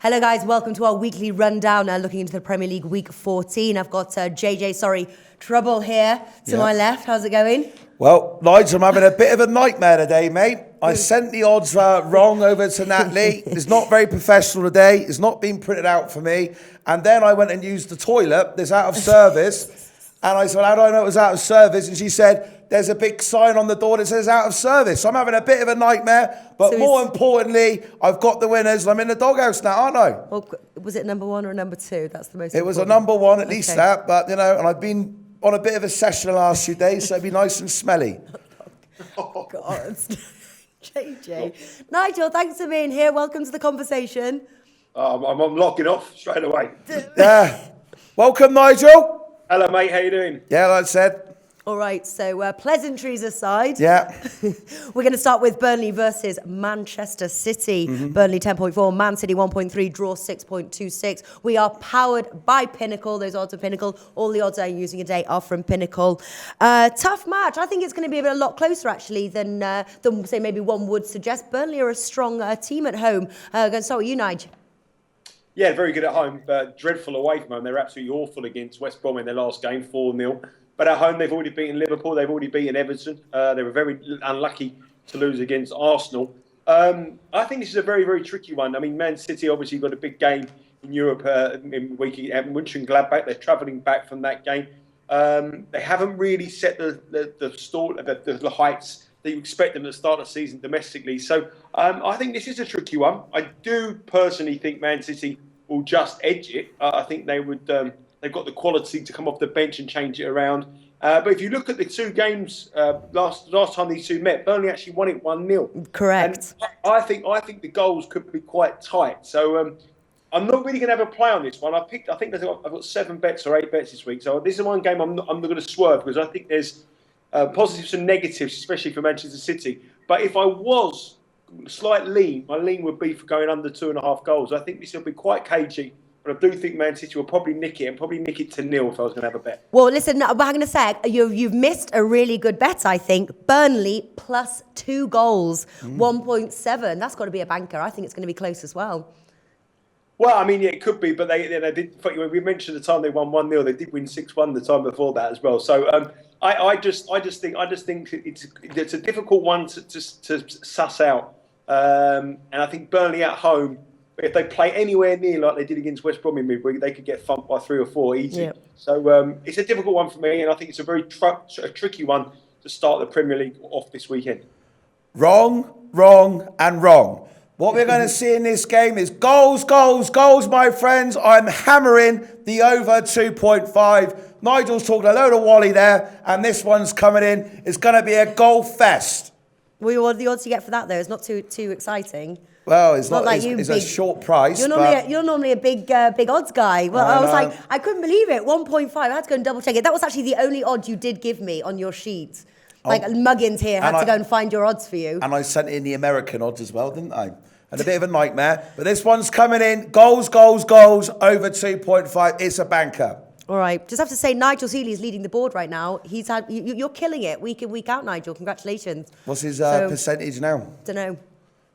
Hello guys, welcome to our weekly rundown looking into the Premier League week 14. I've got Trouble here to my left. How's it going? Well, Nigel, I'm having a bit of a nightmare today, mate. I sent the odds wrong over to Natalie. It's not very professional today. It's not been printed out for me. And then I went and used the toilet that's out of service. And I said, how do I know it was out of service? And she said, there's a big sign on the door that says out of service. So I'm having a bit of a nightmare. But so more importantly, I've got the winners. And I'm in the doghouse now, aren't I? Well, was it number one or number two? That's the most important. It was a number one, at least that. But, and I've been on a bit of a session the last few days, so it'd be nice and smelly. Oh, God. JJ. Nigel, thanks for being here. Welcome to the conversation. I'm locking off straight away. Yeah. Welcome, Nigel. Hello, mate. How you doing? Yeah, like I said. All right, so pleasantries aside, we're going to start with Burnley versus Manchester City. Burnley 10.4, Man City 1.3, draw 6.26. We are powered by Pinnacle. Those odds are Pinnacle. All the odds I'm using today are from Pinnacle. Tough match. I think it's going to be a lot closer, actually, than say, maybe one would suggest. Burnley are a strong team at home. Going to start with you, Nigel. Yeah, very good at home, but dreadful away from home. They're absolutely awful against West Brom in their last game, 4-0. But at home, they've already beaten Liverpool. They've already beaten Everton. They were very unlucky to lose against Arsenal. I think this is a very, very tricky one. I mean, Man City obviously got a big game in Europe in week at Mönchengladbach. They're travelling back from that game. They haven't really set the heights that you expect them to start the season domestically. So I think this is a tricky one. I do personally think Man City will just edge it. I think they would. They've got the quality to come off the bench and change it around. But if you look at the two games last time these two met, Burnley actually won it 1-0. Correct. And I think the goals could be quite tight. So I'm not really going to have a play on this one. I think I've got 7 bets or 8 bets this week. So this is one game I'm not going to swerve because I think there's positives and negatives, especially for Manchester City. But if I was slight lean, my lean would be for going under 2.5 goals. I think this will be quite cagey. But I do think Man City will probably nick it and probably nick it to 0 if I was going to have a bet. Well, listen, I'm going to say you've missed a really good bet, I think. Burnley plus 2 goals, 1.7. That's got to be a banker. I think it's going to be close as well. Well, I mean, yeah, it could be, but they did. We mentioned the time they won 1-0. They did win 6-1 the time before that as well. So I just think it's a difficult one to suss out. And I think Burnley at home, if they play anywhere near like they did against West Brom in midweek, they could get thumped by 3 or 4 easy. Yep. So it's a difficult one for me, and I think it's a very tricky one to start the Premier League off this weekend. Wrong, and wrong. What we're going to see in this game is goals, my friends. I'm hammering the over 2.5. Nigel's talking a load of wally there, and this one's coming in. It's going to be a goal fest. Well, what are the odds you get for that, though? It's not too exciting. Well, it's not like it's a short price. You're normally a big odds guy. Well, I was like, I couldn't believe it. 1.5. I had to go and double check it. That was actually the only odd you did give me on your sheet. Like Muggins here had to go and find your odds for you. And I sent in the American odds as well, didn't I? And a bit of a nightmare. But this one's coming in. Goals, over 2.5. It's a banker. All right. Just have to say, Nigel Seeley is leading the board right now. You're killing it week in, week out, Nigel. Congratulations. What's his percentage now? Don't know.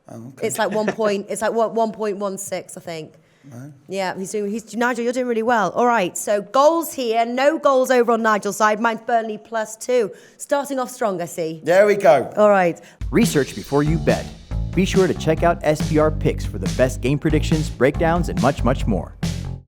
Oh, okay. It's like 1.16, I think. Right. Yeah, Nigel, you're doing really well. All right, so goals here. No goals over on Nigel's side. Mine's Burnley plus 2. Starting off strong, I see. There we go. All right. Research before you bet. Be sure to check out SPR Picks for the best game predictions, breakdowns, and much, much more.